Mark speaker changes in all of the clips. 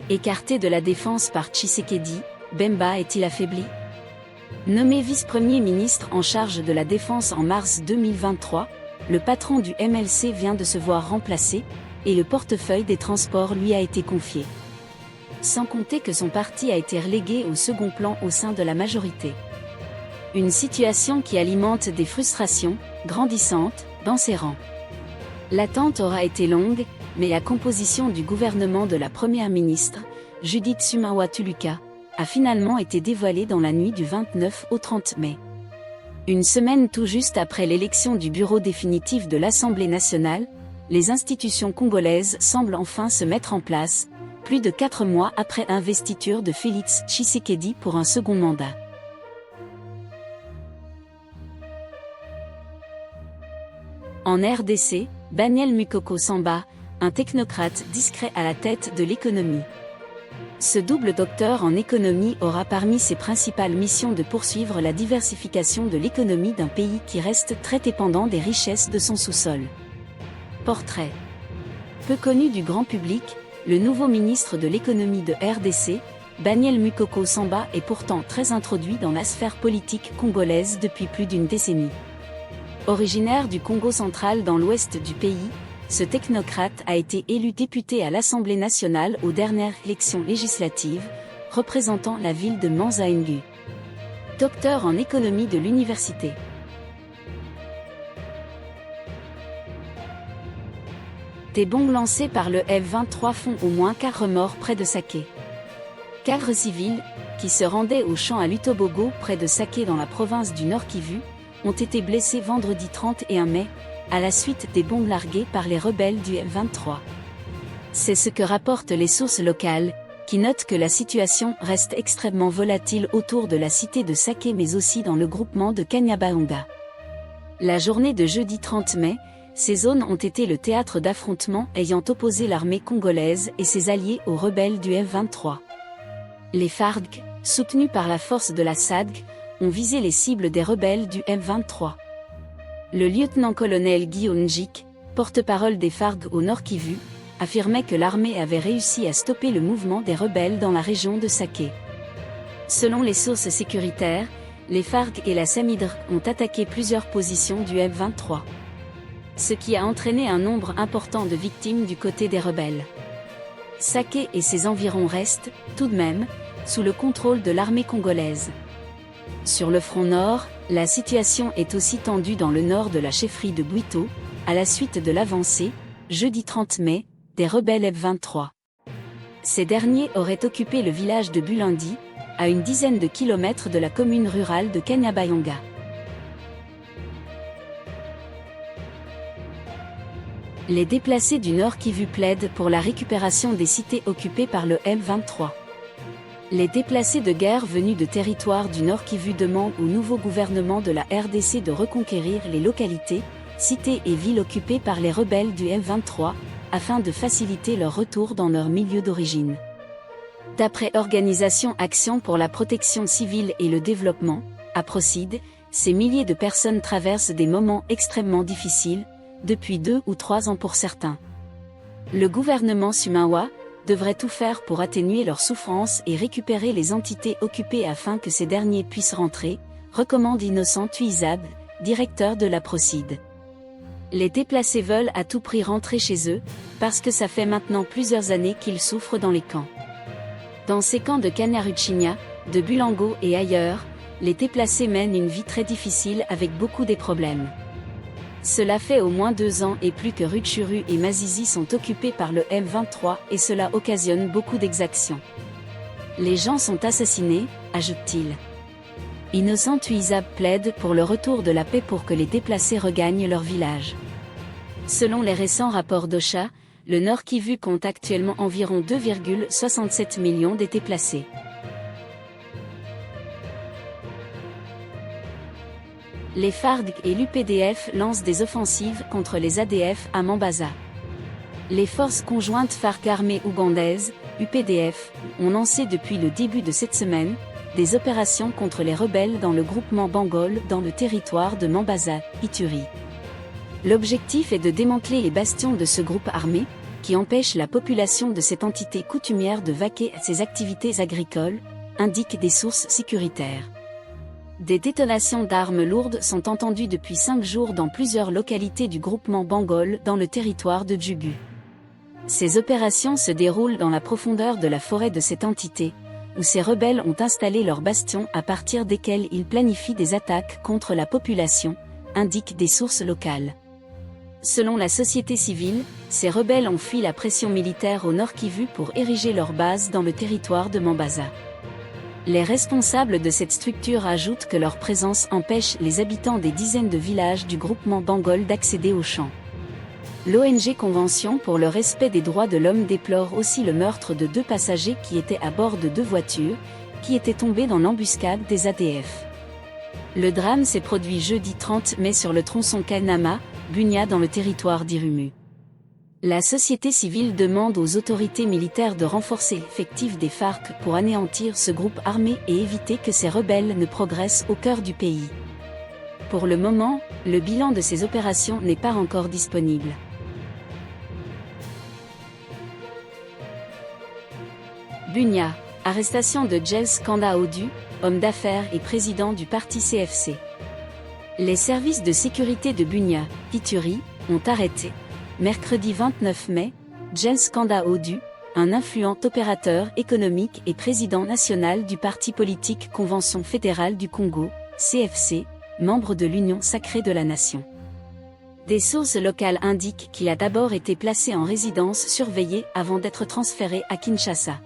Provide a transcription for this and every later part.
Speaker 1: Écarté de la défense par Tshisekedi, Bemba est-il affaibli? Nommé vice-premier ministre en charge de la défense en mars 2023, le patron du MLC vient de se voir remplacé, et le portefeuille des transports lui a été confié. Sans compter que son parti a été relégué au second plan au sein de la majorité. Une situation qui alimente des frustrations grandissantes dans ses rangs. L'attente aura été longue, mais la composition du gouvernement de la première ministre, Judith Suminwa Tuluka, a finalement été dévoilée dans la nuit du 29 au 30 mai. Une semaine tout juste après l'élection du bureau définitif de l'Assemblée nationale, les institutions congolaises semblent enfin se mettre en place, plus de 4 mois après l'investiture de Félix Tshisekedi pour un second mandat. En RDC, Daniel Mukoko Samba, un technocrate discret à la tête de l'économie. Ce double docteur en économie aura parmi ses principales missions de poursuivre la diversification de l'économie d'un pays qui reste très dépendant des richesses de son sous-sol. Portrait. Peu connu du grand public, le nouveau ministre de l'économie de RDC, Daniel Mukoko Samba, est pourtant très introduit dans la sphère politique congolaise depuis plus d'une décennie. Originaire du Congo central dans l'ouest du pays, ce technocrate a été élu député à l'Assemblée nationale aux dernières élections législatives, représentant la ville de Manza-Ngu. Docteur en économie de l'université. Des bombes lancées par le F-23 font au moins 4 morts près de Saké. 4 civils, qui se rendaient au champ à Lutobogo près de Saké dans la province du Nord Kivu, ont été blessés vendredi 31 mai, à la suite des bombes larguées par les rebelles du F-23. C'est ce que rapportent les sources locales, qui notent que la situation reste extrêmement volatile autour de la cité de Saké mais aussi dans le groupement de Kanyabayonga. La journée de jeudi 30 mai, ces zones ont été le théâtre d'affrontements ayant opposé l'armée congolaise et ses alliés aux rebelles du F-23. Les FARDC, soutenus par la force de la SADC, ont visé les cibles des rebelles du F-23. Le lieutenant-colonel Guillaume Njik, porte-parole des FARDC au Nord Kivu, affirmait que l'armée avait réussi à stopper le mouvement des rebelles dans la région de Saké. Selon les sources sécuritaires, les FARDC et la SAMIDR ont attaqué plusieurs positions du F-23. Ce qui a entraîné un nombre important de victimes du côté des rebelles. Saké et ses environs restent, tout de même, sous le contrôle de l'armée congolaise. Sur le front nord, la situation est aussi tendue dans le nord de la chefferie de Bwito, à la suite de l'avancée, jeudi 30 mai, des rebelles F-23. Ces derniers auraient occupé le village de Bulindi, à une dizaine de kilomètres de la commune rurale de Kanyabayonga. Les déplacés du Nord Kivu plaident pour la récupération des cités occupées par le M23. Les déplacés de guerre venus de territoires du Nord Kivu demandent au nouveau gouvernement de la RDC de reconquérir les localités, cités et villes occupées par les rebelles du M23, afin de faciliter leur retour dans leur milieu d'origine. D'après Organisation Action pour la protection civile et le développement, APROCID, ces milliers de personnes traversent des moments extrêmement difficiles, depuis 2 ou 3 ans pour certains. Le gouvernement Suminwa devrait tout faire pour atténuer leurs souffrances et récupérer les entités occupées afin que ces derniers puissent rentrer, recommande Innocent Tuizab, directeur de l'APROCID. Les déplacés veulent à tout prix rentrer chez eux, parce que ça fait maintenant plusieurs années qu'ils souffrent dans les camps. Dans ces camps de Kanyaruchinya, de Bulango et ailleurs, les déplacés mènent une vie très difficile avec beaucoup de problèmes. Cela fait au moins 2 ans et plus que Rutshuru et Masisi sont occupés par le M23 et cela occasionne beaucoup d'exactions. Les gens sont assassinés, ajoute-t-il. Innocent Tuizab plaide pour le retour de la paix pour que les déplacés regagnent leur village. Selon les récents rapports d'OCHA, le Nord Kivu compte actuellement environ 2,67 millions de déplacés. Les FARDC et l'UPDF lancent des offensives contre les ADF à Mombasa. Les forces conjointes FARC armées ougandaises, UPDF, ont lancé depuis le début de cette semaine, des opérations contre les rebelles dans le groupement Bangol dans le territoire de Mombasa, Ituri. L'objectif est de démanteler les bastions de ce groupe armé, qui empêche la population de cette entité coutumière de vaquer à ses activités agricoles, indiquent des sources sécuritaires. Des détonations d'armes lourdes sont entendues depuis 5 jours dans plusieurs localités du groupement Bangol dans le territoire de Djugu. Ces opérations se déroulent dans la profondeur de la forêt de cette entité, où ces rebelles ont installé leurs bastions à partir desquels ils planifient des attaques contre la population, indiquent des sources locales. Selon la société civile, ces rebelles ont fui la pression militaire au Nord Kivu pour ériger leur base dans le territoire de Mambasa. Les responsables de cette structure ajoutent que leur présence empêche les habitants des dizaines de villages du groupement Bangol d'accéder aux champs. L'ONG Convention pour le respect des droits de l'homme déplore aussi le meurtre de 2 passagers qui étaient à bord de 2 voitures, qui étaient tombés dans l'embuscade des ADF. Le drame s'est produit jeudi 30 mai sur le tronçon Kanama, Bunia dans le territoire d'Irumu. La société civile demande aux autorités militaires de renforcer l'effectif des FARC pour anéantir ce groupe armé et éviter que ces rebelles ne progressent au cœur du pays. Pour le moment, le bilan de ces opérations n'est pas encore disponible. Bunia, arrestation de Giles Kanda Odu, homme d'affaires et président du parti CFC. Les services de sécurité de Bunia, Ituri, ont arrêté, mercredi 29 mai, Giles Kanda Odu, un influent opérateur économique et président national du parti politique Convention fédérale du Congo, CFC, membre de l'Union sacrée de la nation. Des sources locales indiquent qu'il a d'abord été placé en résidence surveillée avant d'être transféré à Kinshasa.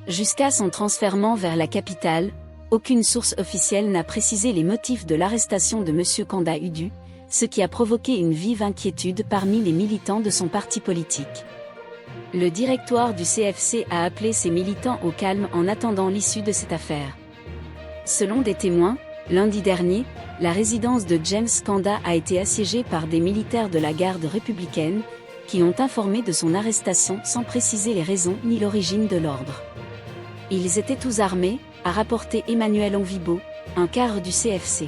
Speaker 1: Jusqu'à son transfèrement vers la capitale, aucune source officielle n'a précisé les motifs de l'arrestation de M. Kanda Odu, ce qui a provoqué une vive inquiétude parmi les militants de son parti politique. Le directoire du CFC a appelé ses militants au calme en attendant l'issue de cette affaire. Selon des témoins, lundi dernier, la résidence de James Kanda a été assiégée par des militaires de la garde républicaine, qui ont informé de son arrestation sans préciser les raisons ni l'origine de l'ordre. Ils étaient tous armés, a rapporté Emmanuel Onvibo, un cadre du CFC.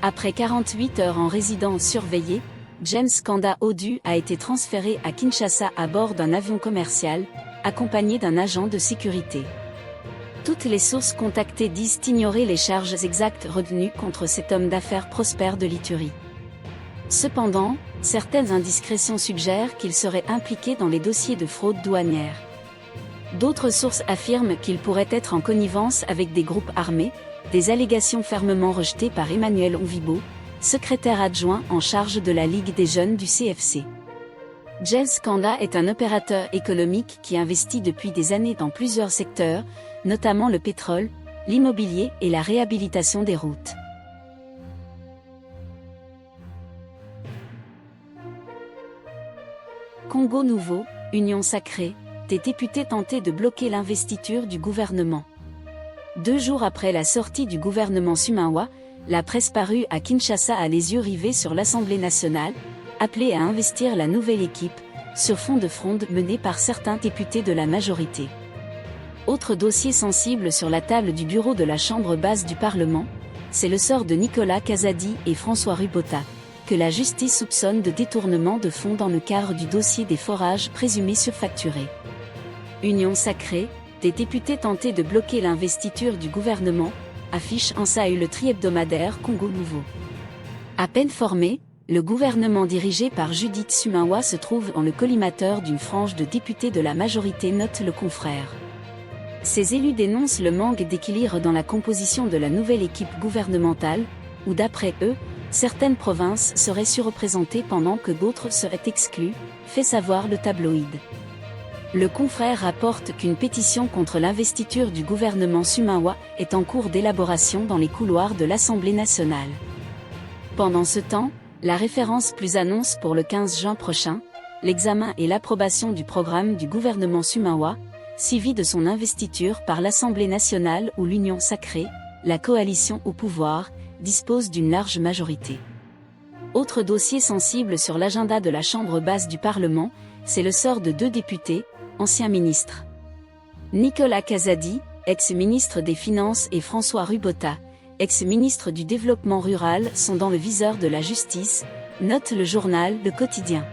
Speaker 1: Après 48 heures en résidence surveillée, James Kanda Odu a été transféré à Kinshasa à bord d'un avion commercial, accompagné d'un agent de sécurité. Toutes les sources contactées disent ignorer les charges exactes retenues contre cet homme d'affaires prospère de l'Ituri. Cependant, certaines indiscrétions suggèrent qu'il serait impliqué dans les dossiers de fraude douanière. D'autres sources affirment qu'il pourrait être en connivence avec des groupes armés, des allégations fermement rejetées par Emmanuel Onvibo, secrétaire adjoint en charge de la Ligue des jeunes du CFC. Giles Kanda est un opérateur économique qui investit depuis des années dans plusieurs secteurs, notamment le pétrole, l'immobilier et la réhabilitation des routes. Congo nouveau, Union sacrée, des députés tentaient de bloquer l'investiture du gouvernement. 2 jours après la sortie du gouvernement Sumawa, la presse parue à Kinshasa a les yeux rivés sur l'Assemblée nationale, appelée à investir la nouvelle équipe, sur fond de fronde menée par certains députés de la majorité. Autre dossier sensible sur la table du bureau de la Chambre basse du Parlement, c'est le sort de Nicolas Kazadi et François Rubota, que la justice soupçonne de détournement de fonds dans le cadre du dossier des forages présumés surfacturés. Union sacrée, des députés tentaient de bloquer l'investiture du gouvernement, affiche en Sahu le tri-hebdomadaire Congo Nouveau. À peine formé, le gouvernement dirigé par Judith Sumawa se trouve dans le collimateur d'une frange de députés de la majorité, note le confrère. Ces élus dénoncent le manque d'équilibre dans la composition de la nouvelle équipe gouvernementale, où d'après eux, certaines provinces seraient surreprésentées pendant que d'autres seraient exclues, fait savoir le tabloïd. Le confrère rapporte qu'une pétition contre l'investiture du gouvernement Sumawa est en cours d'élaboration dans les couloirs de l'Assemblée nationale. Pendant ce temps, la référence plus annonce pour le 15 juin prochain, l'examen et l'approbation du programme du gouvernement Sumawa, suivi de son investiture par l'Assemblée nationale où l'Union sacrée, la coalition au pouvoir, dispose d'une large majorité. Autre dossier sensible sur l'agenda de la Chambre basse du Parlement, c'est le sort de 2 députés, anciens ministres. Nicolas Kazadi, ex-ministre des Finances, et François Rubota, ex-ministre du Développement rural, sont dans le viseur de la justice, note le journal Le Quotidien.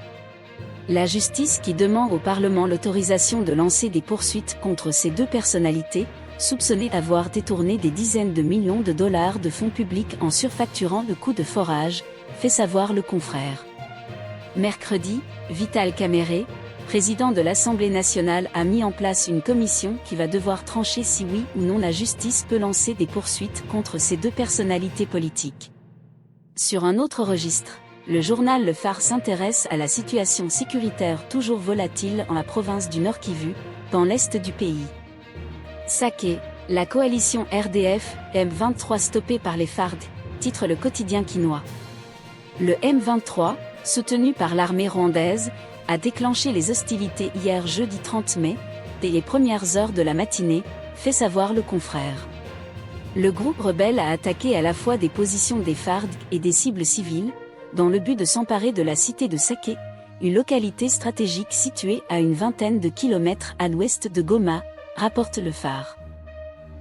Speaker 1: La justice qui demande au Parlement l'autorisation de lancer des poursuites contre ces deux personnalités, soupçonnées d'avoir détourné des dizaines de millions de dollars de fonds publics en surfacturant le coût de forage, fait savoir le confrère. Mercredi, Vital Kamerhe, président de l'Assemblée nationale, a mis en place une commission qui va devoir trancher si oui ou non la justice peut lancer des poursuites contre ces deux personnalités politiques. Sur un autre registre, le journal Le Phare s'intéresse à la situation sécuritaire toujours volatile en la province du Nord Kivu, dans l'est du pays. Saké, la coalition RDF, M23 stoppée par les FARDC, titre le quotidien quinois. Le M23, soutenu par l'armée rwandaise, a déclenché les hostilités hier jeudi 30 mai, dès les premières heures de la matinée, fait savoir le confrère. Le groupe rebelle a attaqué à la fois des positions des FARDC et des cibles civiles, dans le but de s'emparer de la cité de Saké, une localité stratégique située à une vingtaine de kilomètres à l'ouest de Goma, rapporte le Phare.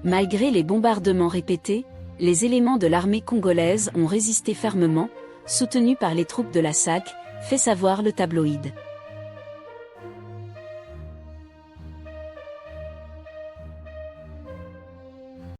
Speaker 1: Malgré les bombardements répétés, les éléments de l'armée congolaise ont résisté fermement, soutenus par les troupes de la SAC, fait savoir le tabloïd.